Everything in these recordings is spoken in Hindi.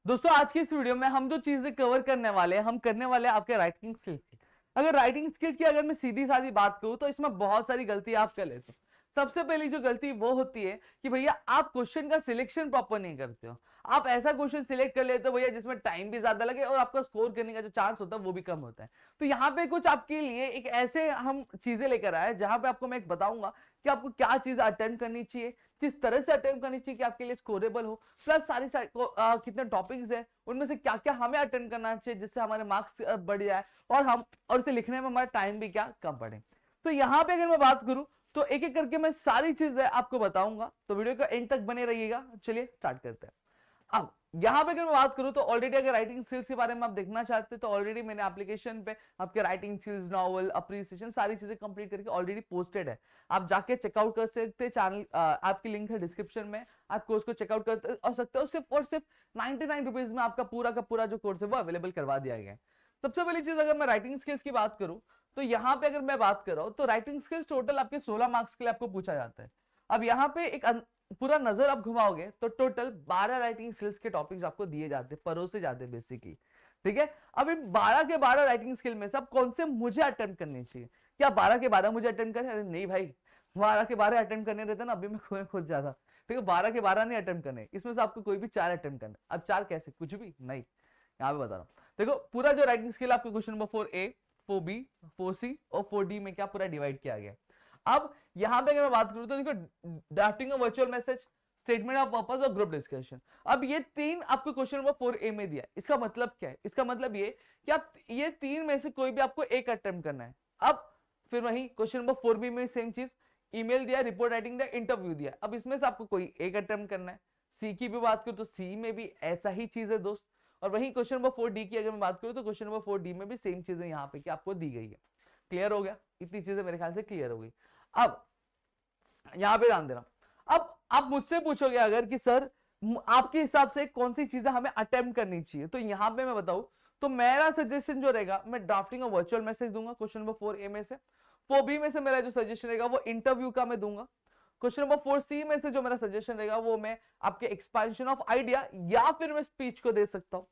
दोस्तों आज की इस वीडियो में हम जो चीजें कवर करने वाले हैं, हम करने वाले हैं आपके राइटिंग स्किल्स की। अगर राइटिंग स्किल्स की अगर मैं सीधी साधी बात करूं तो इसमें बहुत सारी गलती आप कर लेते हो। सबसे पहली जो गलती वो होती है कि भैया आप क्वेश्चन का सिलेक्शन प्रॉपर नहीं करते हो। आप ऐसा क्वेश्चन सिलेक्ट कर लेते हो भैया जिसमें टाइम भी ज्यादा लगे और आपका स्कोर करने का जो चांस होता है वो भी कम होता है। तो यहाँ पे कुछ आपके लिए एक ऐसे हम चीजें लेकर आए जहां पे आपको मैं एक बताऊंगा कि आपको क्या चीज अटेम्प्ट करनी चाहिए, किस तरह से अटेम्प्ट करनी चाहिए कि आपके लिए स्कोरेबल हो, प्लस कितने टॉपिक्स है उनमें से क्या क्या हमें अटेंड करना चाहिए जिससे हमारे मार्क्स बढ़ जाए और इसे लिखने में हमारा टाइम भी क्या कम पड़े। तो यहाँ पे अगर मैं बात करूं तो एक एक करके मैं सारी चीजें आपको बताऊंगा, तो वीडियो का एंड तक बने रहिएगा। चलिए स्टार्ट करते हैं। अब यहां पे अगर मैं बात करूं तो ऑलरेडी अगर राइटिंग स्किल्स के बारे में आप देखना चाहते हैं तो ऑलरेडी मैंने एप्लीकेशन पे आपके राइटिंग स्किल्स, नॉवल, अप्रिसिएशन सारी चीजें कंप्लीट करके ऑलरेडी पोस्टेड है। आप जाके चेकआउट कर सकते हैं, चैनल आपकी लिंक है डिस्क्रिप्शन में, आप कोर्स को चेकआउट कर सकते हो। सिर्फ और सिर्फ 99 रुपीज में आपका पूरा का पूरा जो कोर्स है वो अवेलेबल करवा दिया गया है। सबसे पहली चीज अगर मैं राइटिंग स्किल्स की बात करूं तो यहाँ पे अगर मैं बात कर रहा हूं तो राइटिंग स्किल्स टोटल आपके 16 मार्क्स के लिए आपको पूछा जाता है। अब यहाँ पे एक पूरा नजर आप घुमाओगे तो टोटल 12 राइटिंग स्किल्स के टॉपिक्स आपको दिए जाते हैं, परोसे जाते हैं बेसिकली। ठीक है, अब इन 12 के 12 राइटिंग स्किल में सब कौन से मुझे अटेम्प्ट करने चाहिए? क्या 12 के 12 मुझे अटेम्प्ट करने? अरे नहीं भाई, 12 के 12 अटेम्प्ट करने रहते ना, अभी मैं खुद जाता। ठीक है, 12 के 12 नहीं अटेम्प्ट करने, इसमें से आपको कोई भी 4 अटेम्प्ट करने। अब 4 कैसे? कुछ भी नहीं, यहाँ पे बता रहा हूँ। देखो पूरा जो राइटिंग स्किल आपको question number 4A, 4B, 4C और 4D में क्या पूरा डिवाइड किया गया। अब यहां पे अगर मैं बात करूं तो देखो, drafting a virtual message, statement of purpose और ग्रुप डिस्कशन। अब ये तीन आपको क्वेश्चन नंबर 4A में दिया। इसका मतलब क्या है? इसका मतलब ये कि आप ये तीन में से कोई भी आपको एक अटेम्प्ट करना है। अब फिर वही क्वेश्चन नंबर 4B में सेम चीज, ईमेल दिया, रिपोर्ट राइटिंग दिया, इंटरव्यू दिया। अब इसमें से आपको कोई एक अटेम्प्ट करना है। सी की भी बात करूं तो सी में भी ऐसा ही चीज है दोस्त। और वही क्वेश्चन नंबर 4D की अगर मैं बात करूं तो क्वेश्चन नंबर 4D में भी सेम चीजें यहाँ पे कि आपको दी गई है। क्लियर हो गया? इतनी चीजें मेरे ख्याल से क्लियर हो गई। अब यहां पे ध्यान देना। अब आप मुझसे पूछोगे अगर कि सर आपके हिसाब से कौन सी चीजें हमें अटेम्प्ट करनी चाहिए, तो यहां पे मैं बताऊं तो मेरा सजेशन जो रहेगा, मैं ड्राफ्टिंग ऑफ वर्चुअल मैसेज दूंगा क्वेश्चन नंबर 4A में से। 4B में से मेरा जो सजेशन रहेगा वो इंटरव्यू का मैं दूंगा। क्वेश्चन नंबर 4C में से जो मेरा सजेशन रहेगा वो मैं आपके एक्सपेंशन ऑफ आइडिया या फिर मैं स्पीच को दे सकता हूं।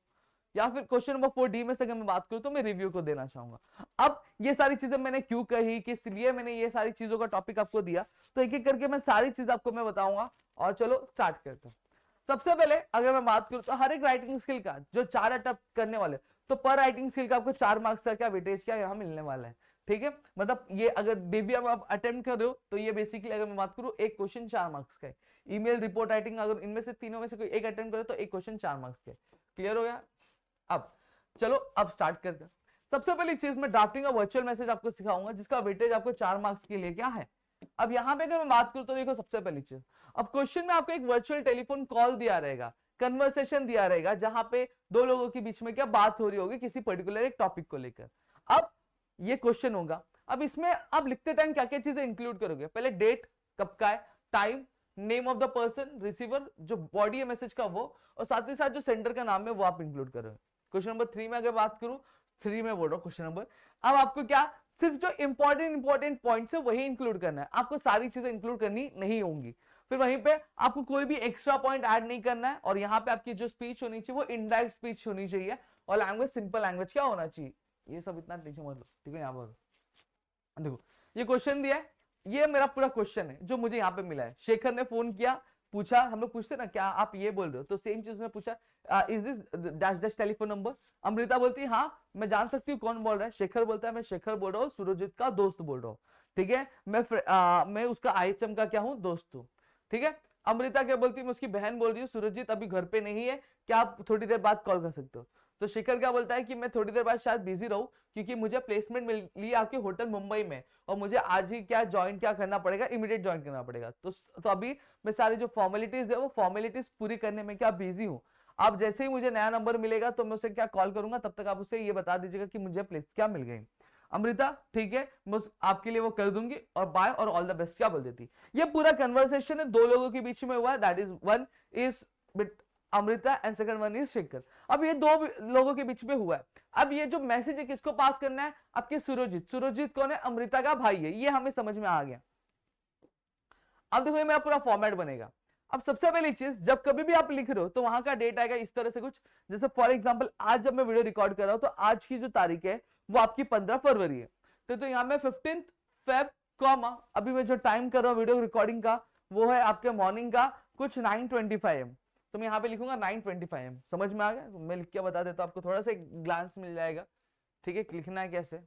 या फिर क्वेश्चन नंबर 4D में से अगर मैं बात करूं तो मैं रिव्यू को देना चाहूंगा। अब ये सारी चीजें मैंने क्यों कही, किस लिए मैंने ये सारी चीजों का टॉपिक आपको दिया, तो एक एक करके मैं सारी चीज आपको मैं बताऊंगा। और चलो स्टार्ट करते हैं। सबसे पहले अगर मैं बात करूं तो हर एक राइटिंग स्किल का जो 4 अटेम्प्ट करने वाले, तो पर राइटिंग स्किल का आपको 4 मार्क्स का क्या वेटेज क्या यहाँ मिलने वाला है। ठीक है, मतलब ये अगर डिवियम आप अटेम्प्ट कर रहे हो तो ये बेसिकली अगर मैं बात करूं एक क्वेश्चन 4 मार्क्स का है। ईमेल, रिपोर्ट राइटिंग, अगर इनमें से तीनों में से कोई एक अटेम्प्ट करे तो एक क्वेश्चन 4 मार्क्स का। क्लियर हो गया? अब चलो अब स्टार्ट करते हैं। सबसे पहली चीज मैं ड्राफ्टिंग का वर्चुअल मैसेज आपको सिखाऊंगा जिसका वेटेज आपको 4 मार्क्स के लिए क्या है। अब यहां पे अगर मैं बात करूं तो देखो सबसे पहली चीज, अब क्वेश्चन में आपको एक वर्चुअल टेलीफोन कॉल दिया रहेगा, कन्वर्सेशन दिया रहेगा जहां पे दो लोगों के बीच में क्या बात हो रही होगी किसी पर्टिकुलर एक टॉपिक को लेकर। अब ये क्वेश्चन होगा। अब इसमें आप लिखते टाइम क्या क्या चीजें इंक्लूड करोगे? पहले डेट कब का है, time, name of the person, receiver, जो बॉडी है मैसेज का वो, और साथ ही साथ जो सेंडर का नाम है वो आप इंक्लूड करोगे। क्वेश्चन नंबर 3 में अगर बात करूं, 3 में बोल रहा हूं क्वेश्चन नंबर, अब आपको क्या सिर्फ जो इंपॉर्टेंट पॉइंट्स है वही इंक्लूड करना है, आपको सारी चीजें इंक्लूड करनी नहीं होंगी। फिर वहीं पे आपको कोई भी एक्स्ट्रा पॉइंट ऐड नहीं करना है। और यहाँ पे आपकी जो स्पीच होनी चाहिए वो इनडायरेक्ट स्पीच होनी चाहिए और लैंग्वेज सिंपल लैंग्वेज क्या होना चाहिए। ये सब इतना टेंशन मत लो, ठीक है। यहाँ पर देखो ये क्वेश्चन दिया है, ये मेरा पूरा क्वेश्चन है जो मुझे यहाँ पे मिला है। शेखर ने फोन किया, पूछा, हम लोग पूछते ना क्या आप ये बोल रहे हो, तो सेम चीज ने पूछा is this dash dash telephone number. Amrita बोलती है हाँ मैं जान सकती हूँ कौन बोल रहा है। शेखर बोलता है मैं शेखर बोल रहा हूँ, सुरजीत का दोस्त बोल रहा हूँ। ठीक है, मैं उसका आईएचएम का क्या हूँ, दोस्त हूँ। ठीक है, अमृता क्या बोलती है, मैं उसकी बहन बोल रही हूँ, सुरजीत अभी घर पे नहीं है, क्या आप थोड़ी देर बाद कॉल कर सकते हो। तो शेखर क्या बोलता है कि मैं थोड़ी देर बाद शायद बिजी रहूं क्योंकि मुझे प्लेसमेंट मिली आपके होटल मुंबई में और मुझे आज ही क्या ज्वाइन क्या करना पड़ेगा, इमीडिएट ज्वाइन करना पड़ेगा। तो अभी मैं सारी जो फॉर्मेलिटीज है वो फॉर्मेलिटीज पूरी करने में क्या बिजी हूँ। आप जैसे ही मुझे नया नंबर मिलेगा तो मैं उसे क्या कॉल करूंगा, तब तक आप उसे ये बता दीजिएगा कि मुझे प्लेस क्या मिल गई। अमृता ठीक है, मैं आपके लिए वो कर दूंगी और बाय और ऑल द बेस्ट क्या बोल देती। ये पूरा कन्वर्सेशन है दो लोगों के बीच में हुआ है, that is one is Amrita and second one is Shekhar. अब ये दो लोगों के बीच में हुआ है। अब ये जो मैसेज है किसको पास करना है, आपके सुरजीत। सुरजीत कौन है, अमृता का भाई है, ये हमें समझ में आ गया। अब देखो ये मेरा पूरा फॉर्मेट बनेगा। अब सबसे पहली चीज, जब कभी भी आप लिख रहे हो तो वहां का डेट आएगा इस तरह से कुछ, जैसे फॉर एग्जांपल आज जब मैं वीडियो रिकॉर्ड कर रहा हूं तो आज की जो तारीख है वो आपकी 15 फरवरी है, तो यहाँ में 15 फेब कॉमा अभी मैं जो टाइम कर रहा हूँ वीडियो रिकॉर्डिंग का वो है आपके मॉर्निंग का कुछ 9:25 am, तो मैं यहाँ पे लिखूंगा 9:25 am। समझ में आ गया? मैं लिख के बता देता हूँ आपको, थोड़ा सा ग्लांस मिल जाएगा। ठीक है, लिखना है कैसे,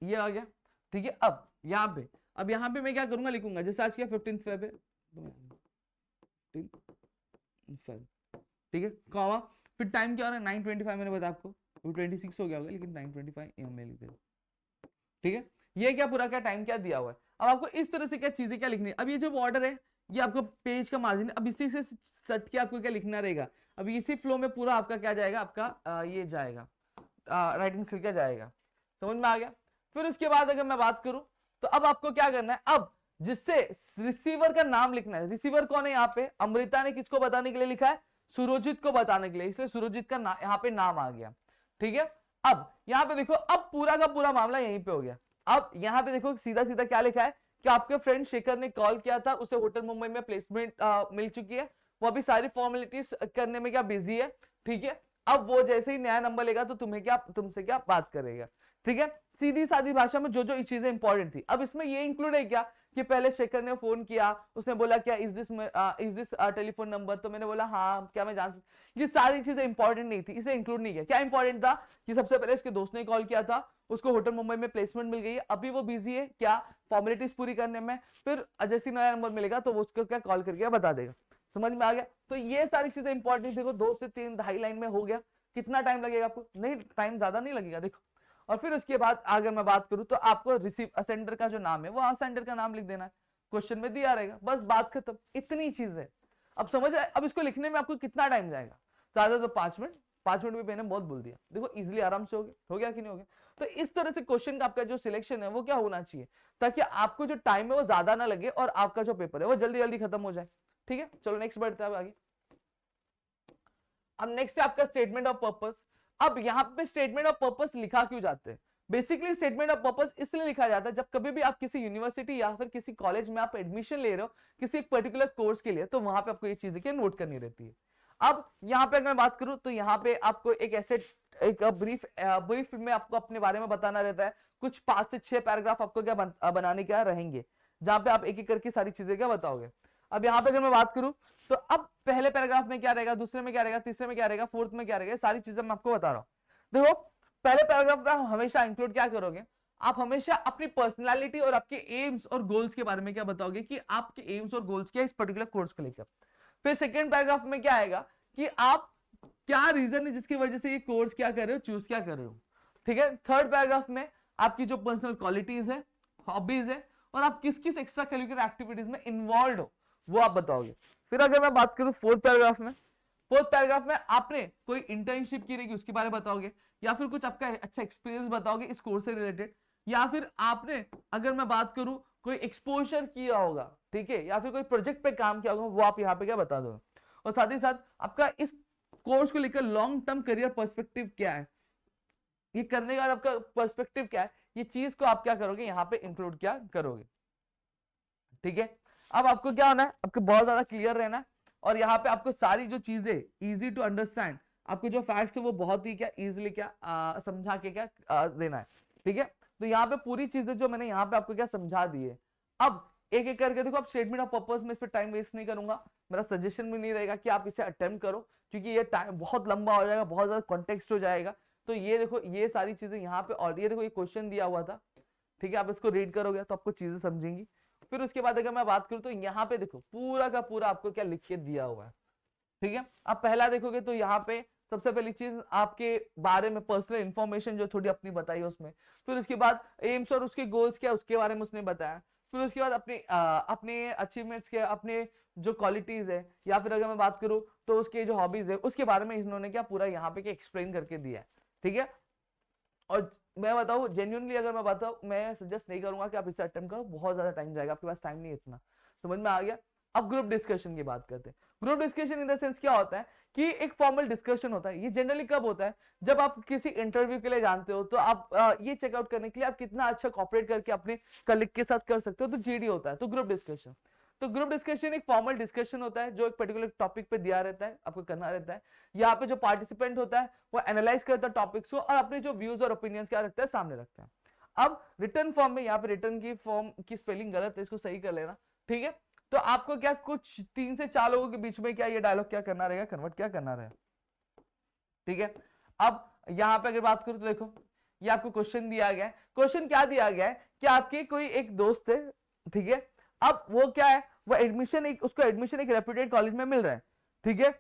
ये आ गया। ठीक है, अब यहाँ पे मैं क्या करूंगा, लिखूंगा जैसे आज क्या 15 फेब है, 15 फेब, ठीक है, कॉमा फिर टाइम क्या हो रहा है 9:25 मैंने बताया आपको, वो 26 हो गया होगा लेकिन 9:25 AM में लिख देना। ठीक है, ये क्या पूरा क्या टाइम क्या दिया हुआ है। अब आपको इस तरह से क्या चीजें क्या लिखनी है, अब ये जो बॉर्डर है ये आपका पेज का मार्जिन है, अब इसी से सट के आपको क्या लिखना रहेगा, अब इसी फ्लो में पूरा आपका क्या जाएगा, आपका ये जाएगा राइटिंग स्किल क्या जाएगा। समझ में आ गया? फिर उसके बाद अगर मैं बात करूं तो अब आपको क्या करना है, अब जिससे रिसीवर का नाम लिखना है। रिसीवर कौन है यहाँ पे, अमृता ने किसको बताने के लिए लिखा है, सुरोजित को बताने के लिए, इसलिए सुरोजित का यहाँ पे नाम आ गया। ठीक है, अब यहाँ पे देखो, अब पूरा का पूरा मामला यहीं पे हो गया। अब यहाँ पे देखो सीधा सीधा क्या लिखा है कि आपके फ्रेंड शेखर ने कॉल किया था, उसे होटल मुंबई में प्लेसमेंट मिल चुकी है, वो अभी सारी फॉर्मेलिटीज करने में क्या बिजी है। ठीक है, अब वो जैसे ही नया नंबर लेगा तो तुमसे क्या बात करेगा। ठीक है, सीधी सादी भाषा में जो जो चीजें इंपॉर्टेंट थी। अब इसमें ये इंक्लूड है क्या कि पहले शेखर ने फोन किया, उसने बोला क्या इज दिस टेलीफोन नंबर, तो मैंने बोला हाँ, क्या मैं जान सकती, ये सारी चीजें इंपॉर्टेंट नहीं थी, इसे इंक्लूड नहीं किया। क्या इंपॉर्टेंट था कि सबसे पहले उसके दोस्त ने कॉल किया था, उसको होटल मुंबई में प्लेसमेंट मिल गई है, अभी वो बिजी है क्या फॉर्मेलिटीज पूरी करने में, फिर जैसे नया नंबर मिलेगा तो वो उसको क्या कॉल करके बता देगा। समझ में आ गया? तो ये सारी चीजें इंपॉर्टेंट, देखो 2 से 3 ढाई लाइन में हो गया। कितना टाइम लगेगा आपको, नहीं टाइम ज्यादा नहीं लगेगा देखो। और फिर उसके बाद अगर मैं बात करूं तो आपको रिसीव सेंडर का जो नाम है वो सेंडर का नाम लिख देना है, क्वेश्चन में दिया रहेगा, बस बात खत्म, इतनी चीज है। अब समझ रहे, अब इसको लिखने में आपको कितना टाइम जाएगा, ज्यादा तो 5 मिनट, 5 मिनट भी मैंने बहुत बोल दिया, देखो इजिली आराम से हो गया कि नहीं हो गया। तो इस तरह से क्वेश्चन का आपका जो सिलेक्शन है वो क्या होना चाहिए, ताकि आपको जो टाइम है वो ज्यादा ना लगे और आपका जो पेपर है वो जल्दी जल्दी खत्म हो जाए। ठीक है, चलो नेक्स्ट बढ़ते हैं आगे। अब नेक्स्ट है आपका स्टेटमेंट ऑफ पर्पस। अब यहाँ पे स्टेटमेंट ऑफ पर्पस लिखा क्यों जाते हैं, बेसिकली स्टेटमेंट ऑफ पर्पस इसलिए लिखा जाता है जब कभी भी आप किसी यूनिवर्सिटी या फिर किसी कॉलेज में आप एडमिशन ले रहे हो किसी एक पर्टिकुलर कोर्स के लिए, तो वहां पे आपको ये चीजें क्या नोट करनी रहती है। अब यहाँ पे अगर मैं बात करूं तो यहाँ पे आपको एक ब्रीफ में आपको अपने बारे में बताना रहता है, कुछ 5 से 6 पैराग्राफ आपको क्या बनाने क्या रहेंगे, जहां पे आप एक एक करके सारी चीजें क्या बताओगे। अब यहाँ पे अगर मैं बात करूं तो अब पहले पैराग्राफ में क्या रहेगा, दूसरे में क्या रहेगा, तीसरे में क्या रहेगा, फोर्थ में क्या रहेगा, सारी चीजें मैं आपको बता रहा हूं। देखो पहले पैराग्राफ में आप हमेशा इंक्लूड क्या करोगे, आप हमेशा अपनी पर्सनालिटी और आपके एम्स और गोल्स के बारे में क्या बताओगे कि आपके एम्स और गोल्स क्या इस पर्टिकुलर कोर्स को लेकर। फिर सेकेंड पैराग्राफ में क्या आएगा कि आप क्या रीजन है जिसकी वजह से ये कोर्स क्या कर रहे हो, चूज क्या कर रहे हो। ठीक है, थर्ड पैराग्राफ में आपकी जो पर्सनल क्वालिटीज है, हॉबीज है, और आप किस किस एक्स्ट्रा करिकुलर एक्टिविटीज में इन्वॉल्व हो वो आप बताओगे। फिर अगर मैं बात करूं फोर्थ पैराग्राफ में आपने कोई इंटर्नशिप की रहेगी उसके बारे में बताओगे, या फिर कुछ आपका अच्छा एक्सपीरियंस बताओगे इस कोर्स से रिलेटेड, या फिर आपने अगर मैं बात करूं कोई एक्सपोजर किया होगा, ठीक है, या फिर कोई प्रोजेक्ट पे काम किया होगा वो आप यहाँ पे क्या बता दो। और साथ ही साथ आपका इस कोर्स को लेकर लॉन्ग टर्म करियर पर्सपेक्टिव क्या है, ये करने के बाद आपका पर्सपेक्टिव क्या है, ये चीज को आप क्या करोगे यहाँ पे इंक्लूड क्या करोगे। ठीक है, अब आपको क्या होना है, आपको बहुत ज्यादा क्लियर रहना है, और यहाँ पे आपको सारी जो चीजें इजी टू अंडरस्टैंड, आपको जो फैक्ट्स है वो बहुत ही क्या इजीली क्या समझा के क्या देना है। ठीक है, तो यहाँ पे पूरी चीजें जो मैंने यहाँ पे आपको क्या समझा दी है। अब एक एक करके देखो, आप स्टेटमेंट ऑफ पर्पस में इस पर टाइम वेस्ट नहीं करूंगा, मेरा सजेशन भी नहीं रहेगा कि आप इसे अटेम्प्ट करो, क्योंकि ये टाइम बहुत लंबा हो जाएगा, बहुत ज्यादा कॉन्टेक्स्ट हो जाएगा। तो ये देखो ये सारी चीजें यहाँ पे, और ये देखो ये क्वेश्चन दिया हुआ था, ठीक है, आप इसको रीड करोगे तो आपको चीजें समझेंगी। फिर उसके बाद अगर मैं बात करूं तो यहाँ पे देखो पूरा का पूरा आपको क्या लिख के दिया हुआ है। ठीक है, आप पहला देखोगे तो यहाँ पे सबसे पहली चीज आपके बारे में पर्सनल इंफॉर्मेशन जो थोड़ी अपनी बताई है उसमें, फिर उसके बाद एम्स और उसके गोल्स क्या उसके बारे में उसने बताया, फिर उसके बाद अपने अचीवमेंट्स के, अपने जो क्वालिटीज है, या फिर अगर मैं बात करूं तो उसके जो हॉबीज है उसके बारे में इन्होंने क्या पूरा यहाँ पे क्या एक्सप्लेन करके दिया है। ठीक है, और मैं बताऊं जेन्युइनली, अगर मैं बताऊं मैं सजेस्ट नहीं करूंगा कि आप इसे अटेम्प्ट करो, बहुत ज्यादा टाइम जाएगा, आपके पास टाइम नहीं है इतना। समझ में आ गया? अब ग्रुप डिस्कशन की बात करते हैं। Group discussion in the sense क्या होता है कि एक फॉर्मल डिस्कशन होता है। ये जनरली कब होता है, जब आप किसी इंटरव्यू के लिए जानते हो, तो आप ये चेकआउट करने के लिए आप कितना अच्छा कॉपरेट करके अपने कलीग के साथ कर सकते हो, तो जीडी होता है। तो ग्रुप डिस्कशन, तो ग्रुप डिस्कशन एक फॉर्मल डिस्कशन होता है जो एक पर्टिकुलर टॉपिक पे दिया रहता है, आपको करना रहता है। यहाँ पे जो पार्टिसिपेंट होता है वो एनालाइज करता है टॉपिक्स को और अपने जो व्यूज और ओपिनियंस क्या रखता है सामने रखता है। अब रिटर्न फॉर्म में, यहाँ पे रिटर्न की फॉर्म की स्पेलिंग गलत है, इसको सही कर लेना, ठीक है। तो आपको क्या कुछ 3 से 4 लोगों के बीच में क्या ये डायलॉग क्या करना रहेगा, कन्वर्ट क्या करना रहेगा, ठीक है। अब यहाँ पे अगर बात करूं तो देखो ये आपको क्वेश्चन दिया गया है। क्वेश्चन क्या दिया गया है कि आपके कोई एक दोस्त है, ठीक है। अब वो क्या है, वो एडमिशन उसको एडमिशन एक रेप्यूटेड कॉलेज में मिल रहा है, ठीक है।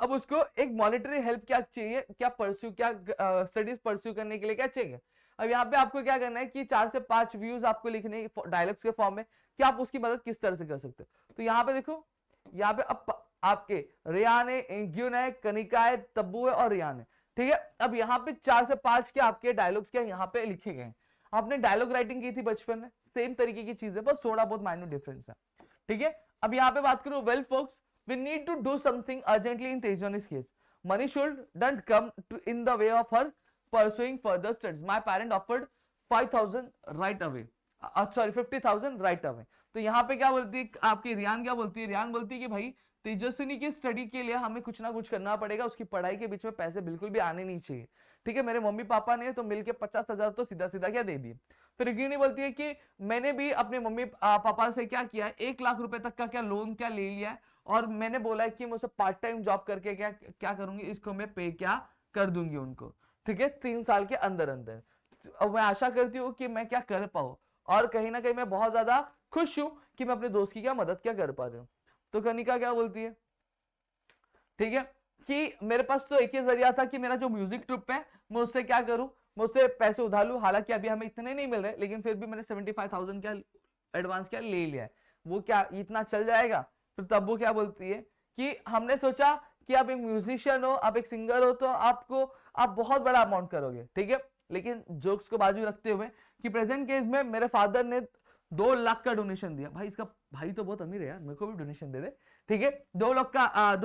अब उसको एक मॉनिटरी हेल्प क्या चाहिए, क्या परस्यू, क्या स्टडीज परस्यू करने के लिए क्या चाहिए। अब यहाँ पे आपको क्या करना है कि 4 से 5 व्यूज आपको लिखने डायलॉग्स के फॉर्म में कि आप उसकी मदद किस तरह से कर सकते हो। तो यहाँ पे देखो, यहाँ पे अब आपके रियान है, इंग्यून है, कनिका है, तब्बू है और रियान है, ठीक है। अब यहाँ पे 4 से 5 के आपके डायलॉग्स क्या यहाँ पे लिखे गए हैं। आपने डायलॉग राइटिंग की थी बचपन में, सेम तरीके की चीज है, बस थोड़ा बहुत माइनर डिफरेंस है, ठीक है। अब यहाँ पे बात करूं, well folks, we need to do something urgently in Tejwani's case. Money shouldn't come in the way of her pursuing further studies. My parent offered 5,000 right away. Sorry, 50,000 right away. तो यहाँ पे क्या बोलती है आपकी रियान, क्या बोलती है, रियान बोलती है कि भाई तेजस्विनी की स्टडी के लिए हमें कुछ ना कुछ करना पड़ेगा, उसकी पढ़ाई के बीच में पैसे बिल्कुल भी आने नहीं चाहिए, ठीक है। मेरे मम्मी पापा ने तो मिलके 50,000 तो सीधा सीधा क्या दे दिए। फिर यूनी बोलती है कि मैंने भी अपने मम्मी पापा से क्या किया है, 1 लाख रुपए तक का क्या लोन क्या ले लिया है, और मैंने बोला है कि मैं उसे पार्ट टाइम जॉब करके क्या क्या करूंगी, इसको मैं पे क्या कर दूंगी उनको, ठीक है, 3 साल के अंदर अंदर। और मैं आशा करती हूँ कि मैं क्या कर पाऊँ, और कहीं ना कहीं मैं बहुत ज्यादा खुश हूं कि मैं अपने दोस्त की क्या मदद क्या कर पा रही हूँ। तो कनिका क्या बोलती है, ठीक है, कि मेरे पास तो एक ही जरिया था कि मेरा जो म्यूजिक ट्रुप है मैं उससे क्या करूं, मैं उससे पैसे उधार लूं। हालांकि अभी हमें इतने नहीं मिल रहे, लेकिन फिर भी मैंने 75,000 क्या एडवांस क्या ले लिया है, वो क्या इतना चल जाएगा। फिर तब वो क्या बोलती है कि हमने सोचा कि आप एक म्यूजिशियन हो, आप एक सिंगर हो, तो आप बहुत बड़ा अमाउंट करोगे, ठीक है। लेकिन जोक्स को बाजू रखते हुए कि प्रेजेंट केस में मेरे फादर ने 2 लाख का डोनेशन दिया। भाई इसका भाई तो बहुत अमीर है यार, मेरे को भी डोनेशन दे दे, ठीक है। 2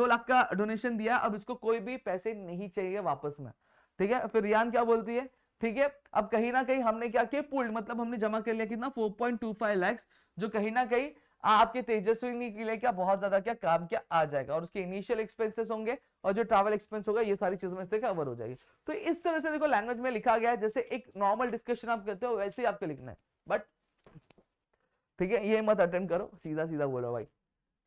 लाख का डोनेशन दिया, अब इसको कोई भी पैसे नहीं चाहिए वापस में, ठीक है। फिर रियान क्या बोलती है, ठीक है, अब कहीं ना कहीं हमने क्या किया, पुल्ड मतलब हमने जमा कर लिया कितना 4.25 लाख, जो कहीं ना कहीं आपके तेजस्विनी के लिए क्या बहुत ज्यादा क्या काम क्या आ जाएगा, और उसके इनिशियल एक्सपेंसेस होंगे और जो ट्रैवल एक्सपेंस होगा ये सारी चीजों में से कवर हो जाएगी। तो इस तरह से देखो लैंग्वेज में लिखा गया है, जैसे एक नॉर्मल डिस्कशन आप करते हो वैसे ही आपको लिखना है, बट ठीक है ये मत अटेम्प्ट करो, सीधा सीधा बोलो भाई,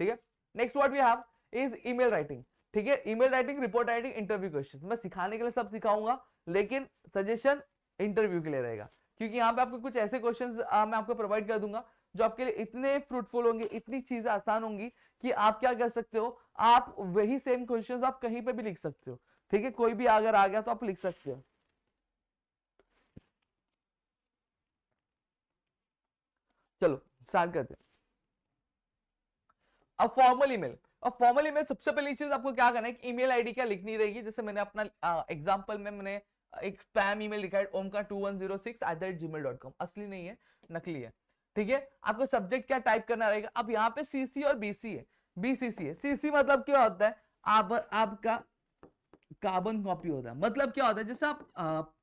ठीक है। Next what we have is email writing, ठीक है। Email writing, report writing, interview questions, मैं सिखाने के लिए सब सिखाऊंगा, लेकिन सजेशन इंटरव्यू के लिए रहेगा, क्योंकि यहाँ पे आपको कुछ ऐसे क्वेश्चंस मैं आपको प्रोवाइड कर दूंगा जो आपके लिए इतने फ्रूटफुल होंगे, इतनी चीजें आसान होंगी कि आप क्या कर सकते हो, आप वही सेम क्वेश्चंस आप कहीं पे भी लिख सकते हो, ठीक है। कोई भी अगर आ गया तो आप लिख सकते हो। चलो स्टार्ट करते हैं। अब फॉर्मल ईमेल, अब फॉर्मल ईमेल सबसे पहली चीज आपको क्या करना है, ईमेल आईडी क्या लिखनी रहेगी। जैसे मैंने अपना एग्जांपल में मैंने एक स्पैम ईमेल लिखा है omka2106@gmail.com, असली नहीं है, नकली है, ठीक है। आपको सब्जेक्ट क्या टाइप करना रहेगा। अब यहाँ पे सीसी और बीसी है, बीसीसी है। सीसी मतलब क्या होता है, आपका कार्बन कॉपी होता है। मतलब क्या होता है, जैसे आप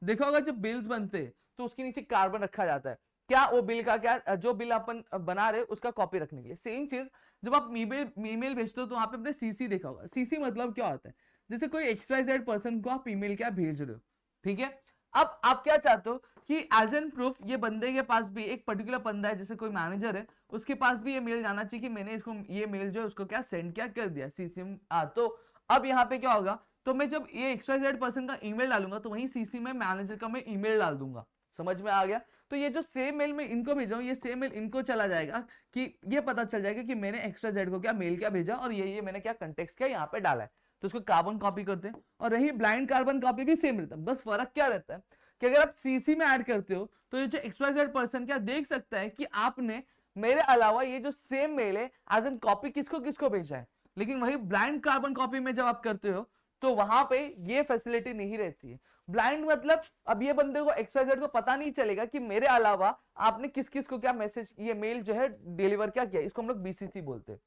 देखो अगर जब बिल्स बनते हैं तो उसके नीचे कार्बन रखा जाता है, क्या वो बिल का क्या जो बिल अपन बना रहे उसका कॉपी रखने के लिए। सेम चीज जब आप ईमेल भेजते हो तो वहां पे अपने सीसी देखा होगा। सीसी मतलब क्या होता है, जैसे कोई XYZ पर्सन को आप ईमेल क्या भेज रहे हो, ठीक है। अब आप क्या चाहते हो कि एज एन प्रूफ ये बंदे के पास भी एक पर्टिकुलर बंदा है, जैसे कोई मैनेजर है, उसके पास भी ये मेल जाना चाहिए कि मैंने इसको ये मेल जो है उसको क्या सेंड क्या कर दिया सीसी में। तो अब यहाँ पे क्या होगा, तो मैं जब ये XYZ पर्सन का ईमेल डालूंगा तो वहीं सीसी में मैनेजर का मैं ईमेल डाल दूंगा। समझ में आ गया। तो ये जो सेम मेल में इनको भेजा हूं, ये सेम मेल इनको चला जाएगा कि ये पता चल जाएगा कि मैंने XYZ को क्या मेल क्या भेजा और ये मैंने क्या कंटेक्स्ट क्या यहाँ पे डाला है। तो उसको कार्बन कॉपी करते हैं। और रही ब्लाइंड कार्बन कॉपी भी सेम रहता है, बस फर्क क्या रहता है कि अगर आप सीसी में ऐड करते हो तो ये जो XYZ पर्सन क्या देख सकता है कि आपने मेरे अलावा ये जो सेम मेल है एज एन कॉपी किसको किसको भेजा है। लेकिन वही ब्लाइंड कार्बन कॉपी में जब आप करते हो तो वहां पे ये फैसिलिटी नहीं रहती है। ब्लाइंड मतलब अब ये बंदे को XYZ को पता नहीं चलेगा कि मेरे अलावा आपने किस किस को क्या मैसेज, ये मेल जो है डिलीवर क्या किया, इसको हम लोग BCC बोलते हैं,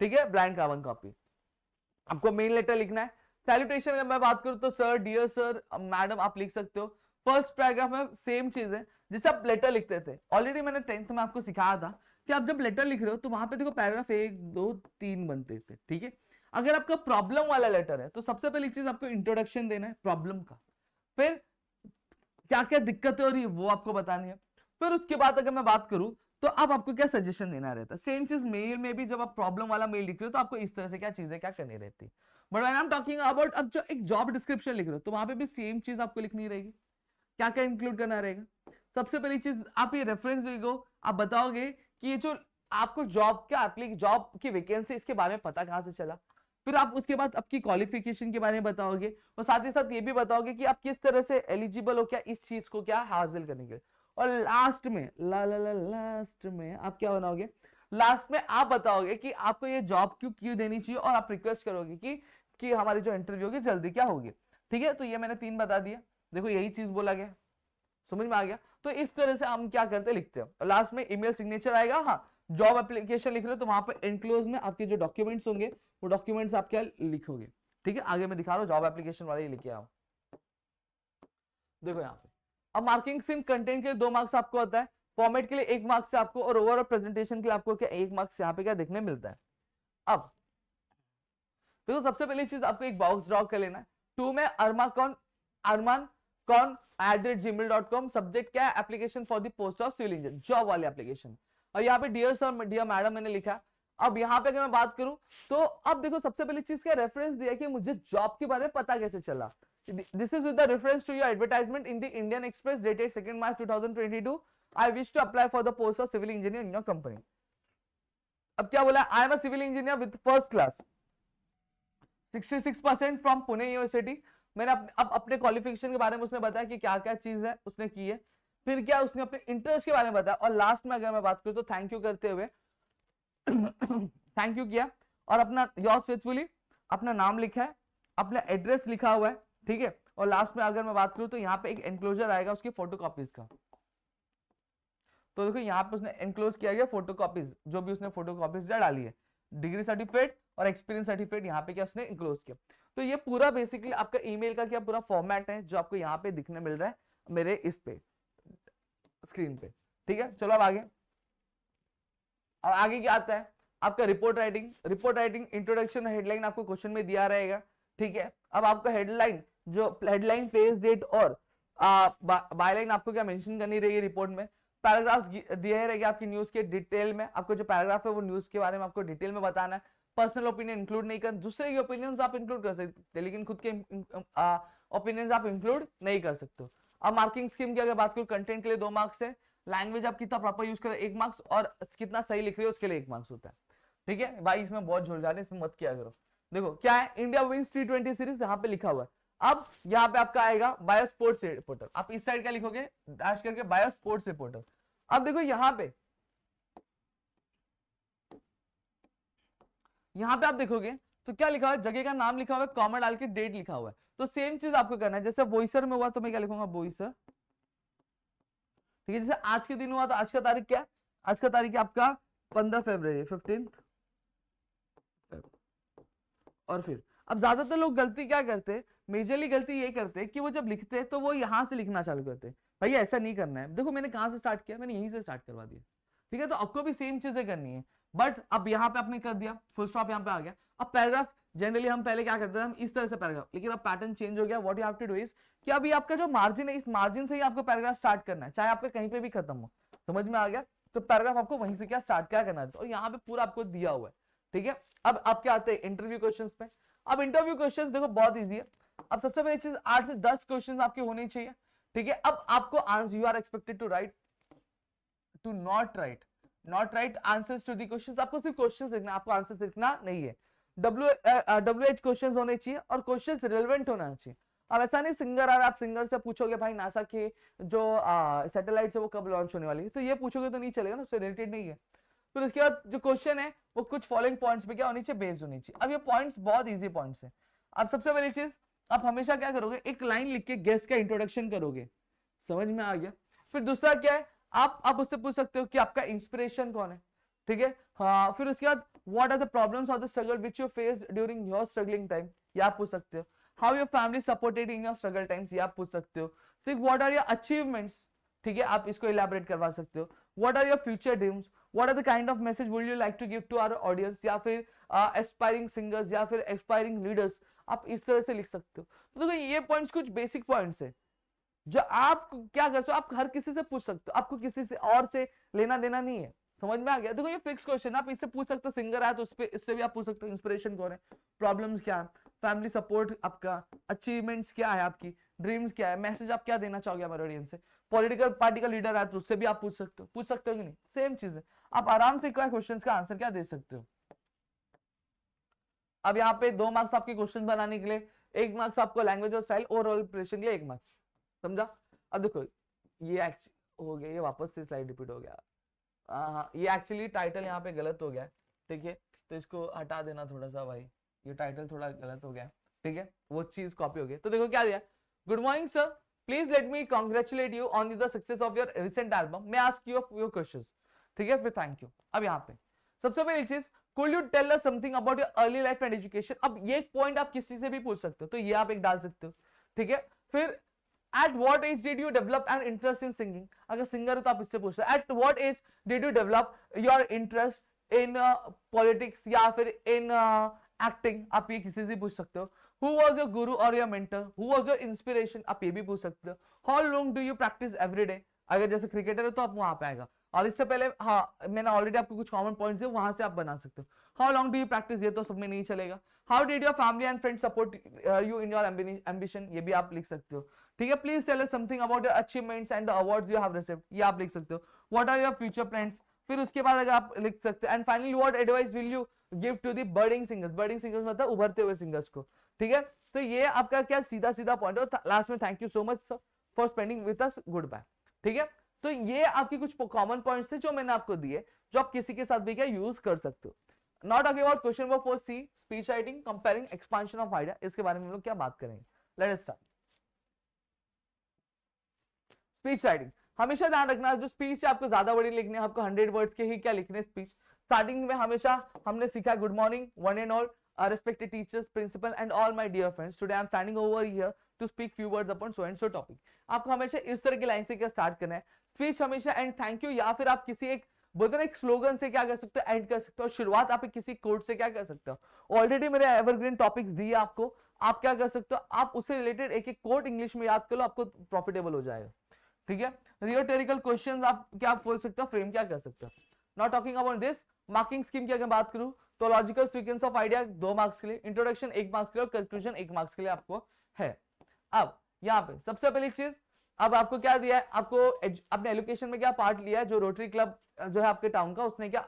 ठीक है, ब्लाइंड कार्बन कॉपी। आपको मेल लेटर लिखना है। सैल्यूटेशन अगर मैं बात करूं तो सर, डियर सर, मैडम आप लिख सकते हो। फर्स्ट पैराग्राफ में सेम चीज है जैसे आप लेटर लिखते थे। ऑलरेडी मैंने 10th में आपको सिखाया था कि आप जब लेटर लिख रहे हो तो वहां पे देखो पैराग्राफ 1 2 3 बनते थे, ठीक है। अगर आपका प्रॉब्लम वाला लेटर है तो सबसे पहली चीज आपको इंट्रोडक्शन देना है प्रॉब्लम का, फिर क्या क्या दिक्कतें हो रही है वो आपको बतानी है, फिर उसके बाद अगर मैं बात करूं तो अब आपको क्या सजेशन देना रहता है। सेम चीज मेल में भी, जब आप प्रॉब्लम वाला मेल लिख रहे हो तो आपको इस तरह से क्या चीजें क्या करनी रहती है। But when I am talking about, अब जो एक जॉब डिस्क्रिप्शन लिख रहे हो तो वहां पे भी सेम चीज आपको लिखनी रहेगी। क्या क्या इंक्लूड करना रहेगा, सबसे पहली चीज आप ये रेफरेंस लिखो, आप बताओगे कि ये जो आपको जॉब क्या जॉब की वैकेंसी इसके बारे में पता कहां से चला। फिर आप उसके बाद आपकी क्वालिफिकेशन के बारे में बताओगे और साथ ही साथ ये भी बताओगे कि आप किस तरह से एलिजिबल हो क्या इस चीज को क्या हासिल करने के लिए। और लास्ट में लास्ट में आप क्या बनाओगे, लास्ट में आप बताओगे कि आपको ये जॉब क्यों देनी चाहिए और आप रिक्वेस्ट करोगे कि हमारी जो इंटरव्यू होगी जल्दी क्या होगी, ठीक है। तो ये मैंने 3 बता दिया, देखो यही चीज बोला गया, समझ में आ गया। तो इस तरह से हम क्या करते लिखते हैं, और लास्ट में ईमेल सिग्नेचर आएगा। हाँ, जॉब एप्लीकेशन लिख रहे हो तो वहां पर एनक्लोज में आपके जो डॉक्यूमेंट्स होंगे वो डॉक्यूमेंट्स आप क्या लिखोगे, ठीक है। आगे मैं दिखा रहा हूँ जॉब एप्लीकेशन वाले लिखे आओ, देखो यहाँ पे। अब मार्किंग सिम कंटेंट के लिए 2 मार्क्स आपको आता है, फॉर्मेट के लिए 1 मार्क्स से आपको, और ओवरऑल प्रेजेंटेशन के लिए आपको क्या 1 मार्क्स यहाँ पे क्या देखने मिलता है। अब देखो सबसे पहली चीज आपको एक बॉक्स ड्रॉ कर लेना है। 2 में अरमान कौन @gmail.com, सब्जेक्ट क्या है application for the post of civil engineer, job वाली एप्लीकेशन। और यहाँ पे डियर सर डियर मैडम मैंने लिखा। अब यहाँ पे अगर मैं बात करूं तो अब देखो सबसे पहली चीज क्या रेफरेंस दिया कि मुझे जॉब के बारे में पता कैसे चला। This is with the reference to your advertisement in the Indian Express dated 2 March 2022। I wish to apply for the post of civil engineer in your company. अब क्या बोला, I am a civil engineer with first class 66% from Pune university. मैंने अब अपने क्वालिफिकेशन के बारे में उसने बताया कि क्या क्या चीज है उसने की है, फिर क्या उसने अपने इंटरेस्ट के बारे में बताया, और लास्ट में अगर मैं बात करूं तो थैंक यू करते हुए थैंक यू किया, और अपना योर्स फेथफुली अपना नाम लिखा है, अपना एड्रेस लिखा हुआ है, ठीक है। और लास्ट में अगर मैं बात करूं तो यहाँ पे एक एनक्लोजर आएगा उसकी फोटोकॉपीज का। तो देखो यहाँ पे उसने एनक्लोज किया गया फोटोकॉपीज, जो भी उसने फोटोकॉपीज डाली है, डिग्री सर्टिफिकेट और एक्सपीरियंस सर्टिफिकेट यहाँ पे क्या उसने इंक्लोज किया। तो ये पूरा बेसिकली आपका ईमेल का क्या पूरा फॉर्मेट है जो आपको यहाँ पे दिखने मिल रहा है मेरे इस पे स्क्रीन पे, ठीक है। चलो अब आगे, अब आगे क्या आता है आपका रिपोर्ट राइटिंग इंट्रोडक्शन हेडलाइन आपको क्वेश्चन में दिया रहेगा, ठीक है। अब आपका हेडलाइन, जो हेडलाइन पेज डेट और बायलाइन आपको क्या मेंशन करनी रहेगी रिपोर्ट में। पैराग्राफ्स दिए रहेंगे आपकी न्यूज के डिटेल में, आपको जो पैराग्राफ है वो न्यूज के बारे में आपको डिटेल में बताना है। पर्सनल ओपिनियन इंक्लूड नहीं कर, दूसरे के ओपिनियंस आप इंक्लूड कर सकते हैं लेकिन खुद के ओपिनियंस आप इंक्लूड नहीं कर सकते। अब मार्किंग स्कीम की अगर बात करूं, कंटेंट के लिए 2 मार्क्स है, लैंग्वेज आप कितना प्रॉपर यूज करें 1 मार्क्स, और कितना सही लिख रहे हो उसके लिए 1 मार्क्स होता है, ठीक है भाई। इसमें बहुत झोल जाने इसमें मत किया करो। देखो क्या है, इंडिया विंस T20 सीरीज यहाँ पे लिखा हुआ है। अब यहाँ पे आपका आएगा बायो स्पोर्ट्स रिपोर्टर, आप इस साइड क्या लिखोगे डैश करके बायो स्पोर्ट्स रिपोर्टर। अब देखो यहाँ पे आप देखोगे तो क्या लिखा हुआ है, जगह का नाम लिखा हुआ है, कॉमा डाल के डेट लिखा हुआ है। तो सेम चीज आपको करना है, जैसे बोईसर में हुआ तो मैं क्या लिखूंगा बोईसर, ठीक है। जैसे आज के दिन हुआ तो आज का तारीख क्या है, आज का तारीख है आपका 15 फरवरी 15। और फिर अब ज्यादातर लोग गलती क्या करते हैं, मेजरली गलती ये करते हैं कि वो जब लिखते हैं तो वो यहां से लिखना चालू करते हैं। भैया ऐसा नहीं करना है, देखो मैंने कहां से स्टार्ट किया, मैंने यहीं से स्टार्ट करवा दिया, ठीक है। तो आपको भी सेम चीजें करनी है, बट अब यहाँ पे आपने कर दिया, फुल स्टॉप यहाँ पे आ गया। अब पैराग्राफ जनरली हम पहले क्या करते थे, हम इस तरह से पैराग्राफ, लेकिन अब पैटर्न चेंज हो गया। What you have to do is कि अभी आपका जो मार्जिन है इस मार्जिन से ही आपको पैराग्राफ स्टार्ट करना है, चाहे आपका कहीं पे भी खत्म हो, समझ में आ गया। तो पैराग्राफ आपको वहीं से क्या स्टार्ट क्या करना है, और यहाँ पे पूरा आपको दिया हुआ है, ठीक है। अब आप क्या आते हैं इंटरव्यू क्वेश्चन पे। अब इंटरव्यू क्वेश्चन देखो बहुत ईजी है। अब सबसे पहली चीज 8 से 10 क्वेश्चन आपके होने चाहिए, ठीक है। अब आपको answer you are expected to write to not write answers to the questions. आपको सिर्फ क्वेश्चंस लिखना, आपको आंसर लिखना नहीं है। WH क्वेश्चंस होने चाहिए और क्वेश्चंस रिलेवेंट होना चाहिए। अब ऐसा नहीं सिंगर आ रहा, आप सिंगर से पूछोगे भाई नासा के जो सैटेलाइट है वो कब लॉन्च होने वाली है, तो ये पूछोगे तो नहीं चलेगा ना, उससे रिलेटेड नहीं है। फिर उसके बाद जो क्वेश्चन है वो कुछ फॉलोइंग पॉइंट्स पे क्या होनी चाहिए बेस्ड होनी चाहिए। अब ये पॉइंट्स बहुत इजी पॉइंट्स है, आप सबसे पहली चीज आप हमेशा क्या करोगे, एक लाइन लिख के गेस्ट का इंट्रोडक्शन करोगे, समझ में आ गया। फिर दूसरा क्या है, आप उससे पूछ सकते हो कि आपका इंस्पिरेशन कौन है, ठीक है। हाँ, फिर उसके बाद व्हाट आर द प्रॉब्लम्स और the struggle which you face during your struggling time, ये आप पूछ सकते हो। How your family supported in your struggle times, ये आप पूछ सकते हो। फिर व्हाट आर योर अचीवमेंट्स, ठीक है, आप इसको इलैबोरेट करवा सकते हो। What are your future dreams, what are the kind of message would you like to give to our audience, या फिर एस्पायरिंग सिंगर्स या फिर एस्पायरिंग लीडर्स, आप इस तरह से लिख सकते हो। तो देखो ये पॉइंट्स कुछ बेसिक पॉइंट्स है जो आप क्या कर सकते हो, आप हर किसी से पूछ सकते हो, आपको किसी से और से लेना देना नहीं है, समझ में आ गया। देखो ये फिक्स क्वेश्चन, आप इससे पूछ सकते हो, सिंगर है तो उस पे इससे भी आप पूछ सकते हो इंस्पिरेशन कौन है, प्रॉब्लम्स क्या है, फैमिली सपोर्ट आपका, अचीवमेंट्स क्या है आपकी, ड्रीम्स क्या है, मैसेज आप क्या देना चाहोगे हमारे ऑडियंस से, पॉलिटिकल पार्टी का लीडर है तो उससे भी आप पूछ सकते हो कि नहीं, सेम चीज है। आप आराम से क्या क्वेश्चन का आंसर क्या दे सकते हो। अब यहाँ पे 2 मार्क्स आपके क्वेश्चन बनाने के लिए, 1 मार्क्स आपको लैंग्वेज और स्टाइल ओवरऑल इंप्रेशन के लिए 1 मार्क्स, समझा। अब देखो ये हो गया, ये वापस से स्लाइड रिपीट हो गया। हाँ, ये एक्चुअली टाइटल यहाँ पे गलत हो गया, ठीक है, तो इसको हटा देना थोड़ा सा भाई, ये टाइटल थोड़ा गलत हो गया, ठीक है, वो चीज कॉपी हो गई। तो देखो क्या दिया, good morning sir, please let me congratulate you on the success of your recent album, मैं आस्क यू योर क्वेश्चंस, ठीक है, फिर थैंक यू। अब यहाँ पे सबसे पहली चीज, could you tell us something about your early life and education, अब ये एक पॉइंट आप किसी से भी पूछ सकते हो, तो ये आप एक डाल सकते हो, ठीक है। फिर at what age did you develop an interest in singing, अगर सिंगर है तो आप इससे पूछ रहे हो, at what age did you develop your interest in politics या फिर in acting, आप ये किसी से पूछ सकते हो। who was your guru or your mentor, who was your inspiration, आप ये भी पूछ सकते हो। how long do you practice every day, अगर जैसे क्रिकेटर है तो आप वहां पे आएगा, और इससे पहले हाँ मैंने ऑलरेडी आपको कुछ कॉमन पॉइंट्स दिए, वहां से आप बना सकते हो। How long do you practice, ये तो सब में नहीं चलेगा। How did your family and friends support you in your ambition, ये भी आप लिख सकते हो, ठीक है। Please tell us something about your achievements and the awards you have received, ये आप लिख सकते हो। What are your future plans, फिर उसके बाद अगर आप लिख सकते हो, and finally what advice will you give to the budding singers मतलब उभरते हुए सिंगर्स को, ठीक है। तो ये आपका क्या सीधा सीधा पॉइंट है। लास्ट में thank you so much for spending with us, goodbye, ठीक है। तो ये आपके कुछ कॉमन पॉइंट्स थे जो मैंने आपको दिए, जो आप किसी के साथ भी क्या यूज कर सकते हो। Not talking about question number 4C, speech writing, comparing, expansion of idea, इसके बारे में हम लोग क्या बात करेंगे। Let us start. Speech writing, हमेशा ध्यान रखना जो स्पीच है आपको ज्यादा बड़ी लिखनी है, आपको 100 वर्ड्स के ही क्या लिखने स्पीच। स्टार्टिंग में हमेशा हमने सीखा good morning one and all, respected teachers, principal and all my dear friends, today I am standing over here to speak few words upon so and so topic। आपको हमेशा इस तरह की लाइन से क्या स्टार्ट करना है स्पीच हमेशा, एंड थैंक यू, या फिर आप किसी एक बोलते ना एक स्लोगन से क्या कर सकते हो, एंड कर सकते हो। शुरुआत आप किसी कोट से क्या कर सकते हो, ऑलरेडी मेरे एवरग्रीन टॉपिक्स दिए आपको, आप क्या कर सकते हो, आप उससे रिलेटेड एक एक कोट इंग्लिश में याद कर लो, आपको प्रॉफिटेबल हो जाएगा, ठीक है। रियोटेरिकल क्वेश्चंस आप क्या बोल सकते हो, फ्रेम क्या कर सकते हो। Not talking about this, marking scheme की अगर बात करूं तो logical sequence of idea 2 marks के लिए, इंट्रोडक्शन 1 मार्क्स के लिए, और कंक्लूजन 1 मार्क्स के लिए आपको है। अब यहाँ पे सबसे पहली चीज, अब आपको क्या दिया है, आपको अपने एजुकेशन में क्या पार्ट लिया है, जो रोटरी क्लब जो है आपके टाउन का उसने क्या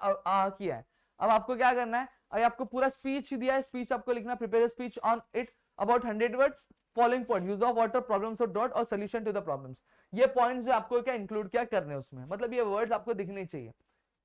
किया है। अब आपको क्या करना है, अगर आपको पूरा स्पीच दिया है, स्पीच आपको लिखना, prepare speech on it about 100 words, following point, use of water, problems of dot और सोल्यूशन टू द प्रॉब्लम्स, ये पॉइंट्स जो आपको क्या इंक्लूड क्या करने उसमें, मतलब ये वर्ड्स आपको दिखने चाहिए,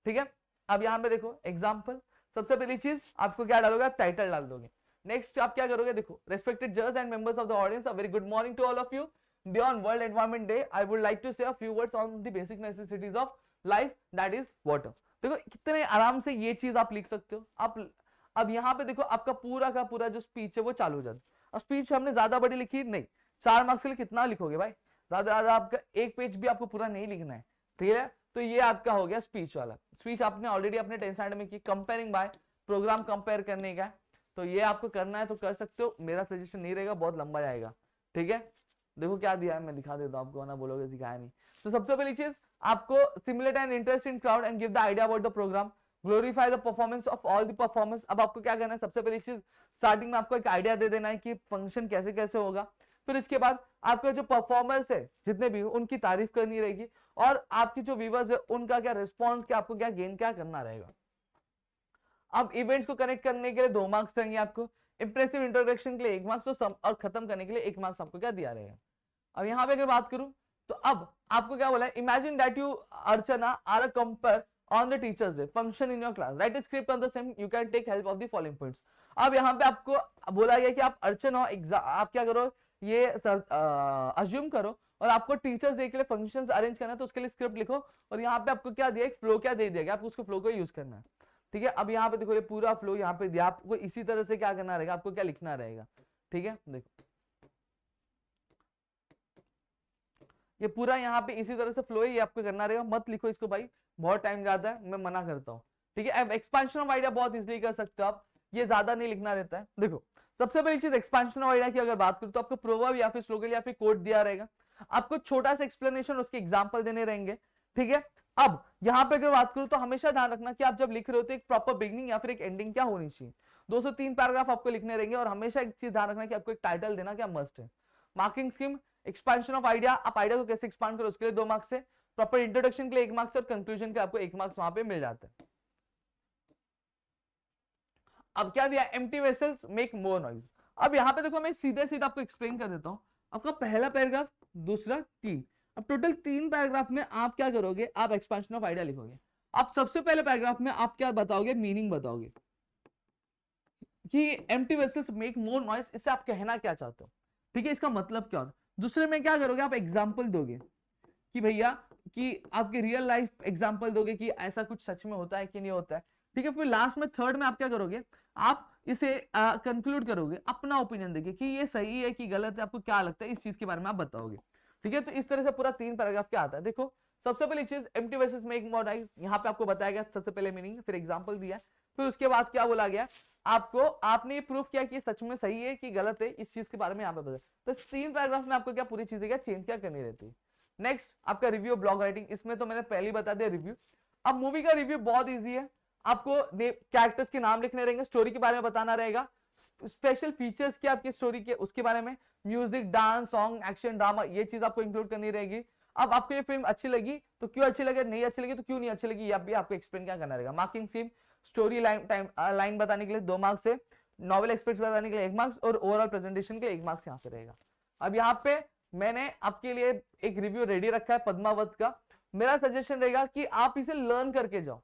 ठीक है। अब यहाँ पे देखो एग्जाम्पल, सबसे पहली चीज आपको क्या डालोगे, आप टाइटल डाल दोगे। नेक्स्ट आप क्या करोगे, देखो रेस्पेक्टेड जज and members of the audience, a very good morning to all of you, beyond world environment day I would like to say a few words on the basic necessities of life, that is water। देखो कितने आराम से ये चीज आप लिख सकते हो आप। अब यहाँ पे देखो आपका पूरा का पूरा जो स्पीच है वो चालू हो जाता है। अब स्पीच हमने ज्यादा बड़ी लिखी नहीं, 4 मार्क्स के लिए कितना लिखोगे भाई, ज्यादा ज्यादा आपका 1 पेज भी आपको पूरा नहीं लिखना है, ठीक है। तो ये आपका हो गया स्पीच वाला। स्पीच आपने ऑलरेडी अपने 10th स्टैंडर्ड में की, कंपेयरिंग बाय, प्रोग्राम कंपेयर करने का, तो ये आपको करना है तो कर सकते हो, मेरा सजेशन नहीं रहेगा, बहुत लंबा जाएगा, ठीक है। देखो क्या दिया है, मैं दिखा देता हूं आपको, ना बोलोगे दिखाया नहीं। तो सबसे पहली चीज आपको simulate an interest in crowd and give the idea about the programme, glorify the performance of all the performance. अब आपको क्या करना है, सबसे पहली चीज स्टार्टिंग में आपको एक आइडिया दे देना है कि फंक्शन कैसे कैसे होगा। फिर इसके बाद आपका जो परफॉर्मर्स है जितने भी उनकी तारीफ करनी रहेगी, और आपकी जो व्यूअर्स है उनका क्या रिस्पॉन्स, क्या आपको क्या गेन क्या करना रहेगा। अब इवेंट्स को कनेक्ट करने के लिए 2 मार्क्स रहेंगे आपको, इंप्रेसिव इंट्रोडक्शन के लिए 1 मार्क्स, और खत्म करने के लिए 1 मार्क्स आपको क्या दिया रहेगा। अब यहाँ पे अगर बात करूं तो अब आपको क्या बोला है, imagine that you Archana are a compere on the teachers day function in your class, write a script on the same, you can take help of the following points. अब यहाँ पे आपको बोला गया कि आप अर्चन और एग्जाम, आप क्या करो, ये अज्यूम करो और आपको टीचर्स डे के लिए फंक्शंस अरेंज करना है, तो उसके लिए स्क्रिप्ट लिखो। और यहाँ पे आपको क्या दिया, एक फ्लो क्या दे दिया गया, आपको उसको फ्लो को यूज करना है, ठीक है। अब यहाँ पे देखो ये पूरा फ्लो यहाँ पे दिया, आपको इसी तरह से क्या करना रहेगा, आपको क्या लिखना रहेगा, ठीक है। देखो ये पूरा यहाँ पे इसी तरह से फ्लो है, ये आपको करना रहेगा, मत लिखो इसको भाई, बहुत टाइम जाता है, मैं मना करता हूँ, ठीक है। अब एक्सपेंशन ऑफ आइडिया बहुत इजीली कर सकते हो आप, ये ज्यादा नहीं लिखना रहता है। देखो सबसे पहली चीज एक्सपेंशन ऑफ आइडिया की अगर बात करूं तो आपको प्रोवर्ब या फिर स्लोगन या फिर कोट दिया रहेगा, आपको छोटा सा एक्सप्लेनेशन उसके एग्जांपल देने रहेंगे, ठीक है। अब यहाँ पे अगर बात करूं तो हमेशा ध्यान रखना कि आप जब लिख रहे हो तो एक प्रॉपर बिगनिंग या फिर एक एंडिंग क्या होनी चाहिए, 2 से 3 पैराग्राफ आपको लिखने रहेंगे। और हमेशा एक चीज ध्यान रखना कि आपको एक टाइटल देना क्या मस्ट है। Marking scheme, expansion of idea, आप आइडिया को कैसे एक्सपांड करो उसके लिए 2 मार्क्स है, प्रॉपर इंट्रोडक्शन के लिए 1 मार्क्स और कंक्लूजन के आपको 1 मार्क्स वहां पे मिल जाते हैं। अब क्या दिया, empty vessels make more noise. अब यहाँ पे देखो मैं सीधे सीधे आपको एक्सप्लेन कर देता हूं, आपका पहला पैराग्राफ, दूसरा, 3, अब टोटल 3 पैराग्राफ में आप क्या करोगे, आप एक्सपेंशन ऑफ आइडिया लिखोगे। अब सबसे पहले पैराग्राफ में आप क्या बताओगे, मीनिंग बताओगे कि empty vessels make more noise, इससे आप कहना क्या चाहते हो, ठीक है, इसका मतलब क्या होता है। दूसरे में क्या करोगे, आप एग्जाम्पल दोगे कि भैया कि आपके रियल लाइफ एग्जाम्पल दोगे कि ऐसा कुछ सच में होता है कि नहीं होता है, ठीक है। फिर लास्ट में थर्ड में आप क्या करोगे, आप इसे कंक्लूड करोगे, अपना ओपिनियन देके कि ये सही है कि गलत है, आपको क्या लगता है इस चीज के बारे में आप बताओगे, ठीक है। तो इस तरह से पूरा 3 पैराग्राफ क्या आता है। देखो सबसे पहली चीज empty vessels make more noise, यहाँ पे आपको बताया गया सबसे पहले मीनिंग, फिर एग्जाम्पल दिया, फिर उसके बाद क्या बोला गया आपको, आपने ये प्रूफ किया कि सच में सही है कि गलत है, इस चीज के बारे में यहाँ पे बताया। तो 3 पैराग्राफ में आपको क्या पूरी चीजें क्या चेंज क्या करनी रहती है। नेक्स्ट आपका रिव्यू ब्लॉग राइटिंग, इसमें तो मैंने पहले ही बता दिया रिव्यू। अब मूवी का रिव्यू बहुत इजी है, आपको कैरेक्टर्स के नाम लिखने रहेंगे, स्टोरी के बारे में बताना रहेगा, स्पेशल फीचर्स क्या आपकी स्टोरी के उसके बारे में, music, dance, song, action, drama, ये चीज आपको इंक्लूड करनी रहेगी। अब आपको ये फिल्म अच्छी लगी तो क्यों अच्छी लगे, नहीं अच्छी लगी तो क्यों नहीं अच्छी लगी, ये भी आपको एक्सप्लेन क्या करना रहेगा। मार्किंग स्कीम, स्टोरी लाइन बताने के लिए 2 मार्क्स है, नॉवेल एक्सपेक्ट्स बताने के लिए 1 मार्क्स और ओवरऑल प्रेजेंटेशन के लिए 1 मार्क्स यहाँ पे रहेगा। अब यहाँ पे मैंने आपके लिए एक रिव्यू रेडी रखा है पद्मावत का, मेरा सजेशन रहेगा कि आप इसे लर्न करके जाओ,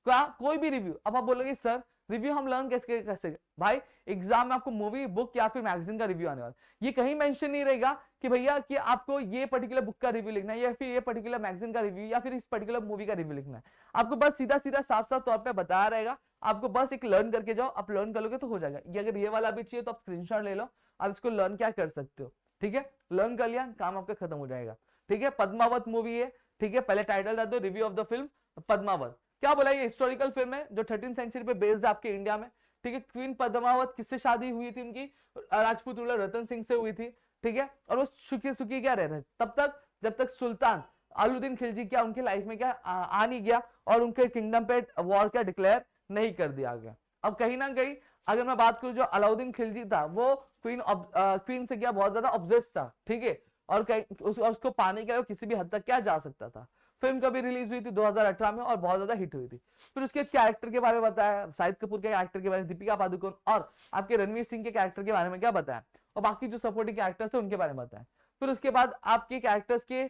क्या कोई भी रिव्यू। अब आप बोलोगे सर रिव्यू हम लर्न कैसे कैसे, भाई एग्जाम में आपको मूवी, बुक या फिर मैगजीन का रिव्यू आने वाला, ये कहीं मेंशन नहीं रहेगा कि भैया कि आपको ये पर्टिकुलर बुक का रिव्यू लिखना है या फिर ये पर्टिकुलर मैगजीन का रिव्यू या फिर इस पर्टिकुलर मूवी का रिव्यू लिखना है। आपको बस सीधा सीधा साफ साफ तौर पे बताया रहेगा, आपको बस एक लर्न करके जाओ, आप लर्न कर लोगे तो हो जाएगा। ये अगर ये वाला भी चाहिए तो आप स्क्रीनशॉट ले लो, आप इसको लर्न क्या कर सकते हो, ठीक है। लर्न कर लिया, काम आपका खत्म हो जाएगा, ठीक है। पद्मावत मूवी है, ठीक है, पहले टाइटल डाल दो, review of the film Padmaavat. क्या बोला, ये हिस्टोरिकल फिल्म है जो 13th सेंचुरी पे बेस्ड है आपके इंडिया में, ठीक है। क्वीन पद्मावत किससे शादी हुई थी उनकी, राजपूत रूलर रतन सिंह से हुई थी, ठीक है। और वो सुखी सुखी क्या रह रहे तब तक जब तक सुल्तान अलाउद्दीन खिलजी क्या उनके लाइफ में क्या आ नहीं गया और उनके किंगडम पे वॉर क्या डिक्लेयर नहीं कर दिया गया। अब कहीं ना कहीं अगर मैं बात करूं, जो अलाउद्दीन खिलजी था वो क्वीन से क्या बहुत ज्यादा ऑब्सेस्ड था, ठीक है। और उसको पाने के लिए किसी भी हद तक क्या जा सकता था। फिल्म कभी रिलीज हुई थी 2018 में और बहुत ज्यादा हिट हुई थी। फिर उसके कैरेक्टर के बारे में बताया, शाहिद कपूर के कैरेक्टर के बारे में, दीपिका पादुकोण और आपके रणवीर सिंह के कैरेक्टर के बारे में क्या बताया, और बाकी जो सपोर्टिंग कैरेक्टर्स थे उनके बारे में बताया। फिर उसके बाद आपके कैरेक्टर्स के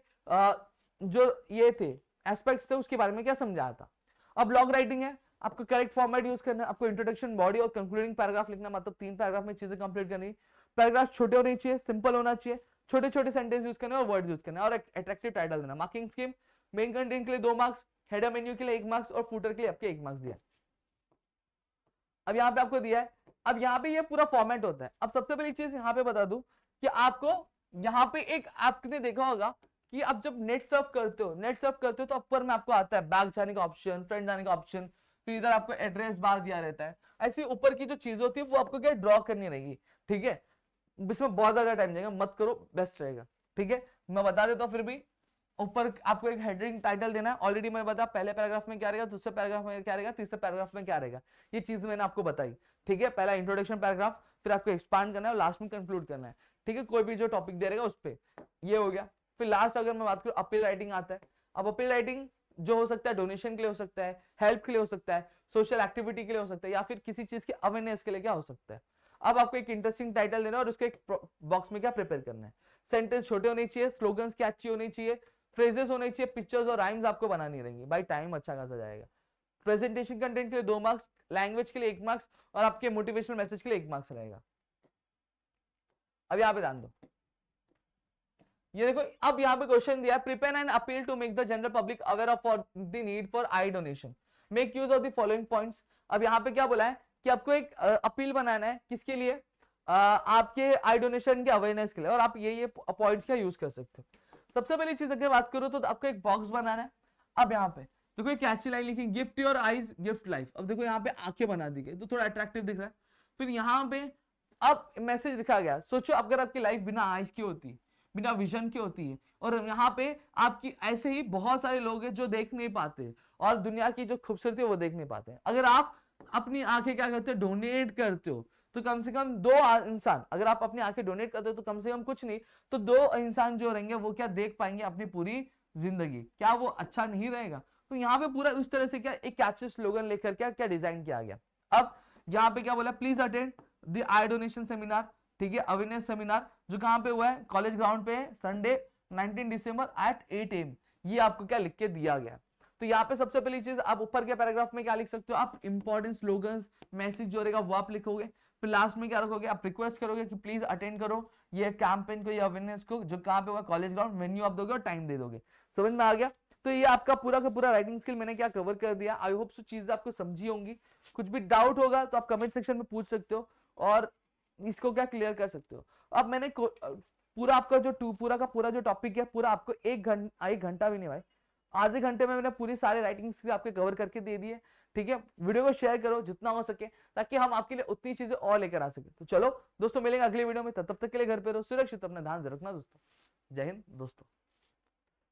जो ये थे एस्पेक्ट्स थे उसके बारे में क्या समझाया था। अब ब्लॉग राइटिंग है, आपको करेक्ट फॉर्मेट यूज करना है, आपको इंट्रोडक्शन, बॉडी और कंक्लूडिंग पैराग्राफ लिखना, मतलब 3 पैराग्राफ में चीजें कंप्लीट करनी। पैराग्राफ छोटे होने चाहिए, सिंपल होना चाहिए, छोटे छोटे सेंटेंस यूज करने और वर्ड्स यूज करना और अट्रैक्टिव टाइटल देना। मार्किंग स्कीम, मेन कंटेंट के लिए 2 मार्क्स, हेडर मेन्यू के लिए 1 मार्क्स और फूटर के लिए आपके 1 मार्क्स दिया। अब यहाँ पे आपको दिया है, अब यहाँ पे ये पूरा फॉर्मेट होता है। अब सबसे पहली चीज यहाँ पे बता दूं कि आपको यहाँ पे एक आपने देखा होगा कि आप जब नेट सर्फ करते हो तो ऊपर में आपको आता है बैक जाने का ऑप्शन, फ्रंट जाने का ऑप्शन, फिर इधर आपको एड्रेस बार दिया रहता है। ऐसी ऊपर की जो चीज होती है वो आपको क्या ड्रॉ करनी रहेगी, ठीक है। इसमें बहुत ज्यादा टाइम जाएगा, मत करो, बेस्ट रहेगा, ठीक है। मैं बता देता हूँ फिर भी, ऊपर आपको एक हेडिंग टाइटल देना है, ऑलरेडी मैंने बताया पहले पैराग्राफ में क्या रहेगा, दूसरे पैराग्राफ में क्या रहेगा, तीसरे पैराग्राफ में क्या रहेगा, ये चीज मैंने आपको बताई, ठीक है। पहला इंट्रोडक्शन पैराग्राफ, फिर आपको एक्सपांड करना है और लास्ट में कंक्लूड करना है, ठीक है। कोई भी जो टॉपिक दे रहेगा उस पर, ये हो गया। फिर लास्ट अगर मैं बात करूं अपील राइटिंग आता है। अब अपील राइटिंग जो हो सकता है डोनेशन के लिए हो सकता है, हेल्प के लिए हो सकता है, सोशल एक्टिविटी के लिए हो सकता है, या फिर किसी चीज के अवेयरनेस के लिए क्या हो सकता है। अब आपको एक इंटरेस्टिंग टाइटल देना और उसके एक बॉक्स में क्या प्रिपेयर करना है। सेंटेंस छोटे होने चाहिए, स्लोगन्स क्या अच्छी होनी चाहिए, फ्रेजेस होने चाहिए, पिक्चर्स और राइम्स आपको बनानी रहेंगी, भाई टाइम अच्छा खासा जाएगा। प्रेजेंटेशन कंटेंट के लिए 2 मार्क्स, लैंग्वेज के लिए 1 मार्क्स और आपके मोटिवेशनल मैसेज के लिए 1 मार्क्स रहेगा। अब यहाँ पे ध्यान दो, ये देखो अब यहाँ पे क्वेश्चन दिया, prepare an appeal to make the general public aware of the need for eye donation, make use of the following points. अब यहाँ पे क्या बोला है कि आपको एक अपील बनाना है, किसके लिए, आपके आई डोनेशन के अवेयरनेस के लिए, और आप ये पॉइंट्स का यूज कर सकते हो। सबसे पहली चीज अगर बात करो तो आपको एक बॉक्स बनाना है। अब यहाँ पे देखो एक कैची लाइन लिखी, gift your eyes gift life. अब देखो यहाँ पे आंखें बना दी गई तो थोड़ा अट्रैक्टिव दिख रहा है। फिर यहाँ पे अब मैसेज लिखा गया, सोचो अगर आपकी लाइफ बिना आईज की होती, बिना विजन की होती है, और यहाँ पे आपकी ऐसे ही बहुत सारे लोग हैं जो देख नहीं पाते और दुनिया की जो खूबसूरती है वो देख नहीं पाते, अगर आप अपनी आंखें क्या करते हो, डोनेट करते हो, तो कम से कम 2 इंसान, अगर आप अपनी आंखें डोनेट करते हो तो कम से कम कुछ नहीं तो 2 इंसान जो रहेंगे वो क्या देख पाएंगे अपनी पूरी जिंदगी, क्या वो अच्छा नहीं रहेगा। तो यहाँ पे पूरा इस तरह से क्या एक कैची स्लोगन लेकर क्या डिजाइन किया गया। अब यहाँ पे क्या बोला, please attend the I donation seminar, ठीक है, अवेयरनेस सेमिनार, जो कहाँ पे हुआ है, कॉलेज ग्राउंड पे है, संडे 19 दिसंबर एट 8 AM। ये आपको क्या लिख के दिया गया। तो यहाँ पे सबसे पहली चीज आप ऊपर के पैराग्राफ में क्या लिख सकते हो, आप इंपॉर्टेंट स्लोगन्स मैसेज जो रहेगा वो आप लिखोगे। फिर लास्ट में क्या रखोगे, आप रिक्वेस्ट करोगे कि प्लीज अटेंड करो ये कैंपेन को, ये अवेयरनेस को, जो कहाँ पे हुआ, कॉलेज ग्राउंड, वेन्यू आप दोगे और टाइम दे दोगे। समझ में आ गया। तो ये आपका पूरा का पूरा राइटिंग स्किल मैंने क्या कवर कर दिया। आई होप सो चीजें आपको समझी होंगी। कुछ भी डाउट होगा तो आप कमेंट सेक्शन में पूछ सकते हो और इसको क्या क्लियर कर सकते हो। अब मैंने पूरा आपका जो पूरा का पूरा जो टॉपिक है पूरा आपको 1 घंटा भी नहीं भाई, आधे घंटे में मैंने पूरी सारे राइटिंग स्किल आपके कवर करके दे दिए। ठीक है, वीडियो को शेयर करो जितना हो सके ताकि हम आपके लिए उतनी चीजें और लेकर आ सके। तो चलो दोस्तों मिलेंगे अगली वीडियो में, तब तक के लिए घर पे रहो सुरक्षित, अपना ध्यान रखना दोस्तों। जय हिंद दोस्तों।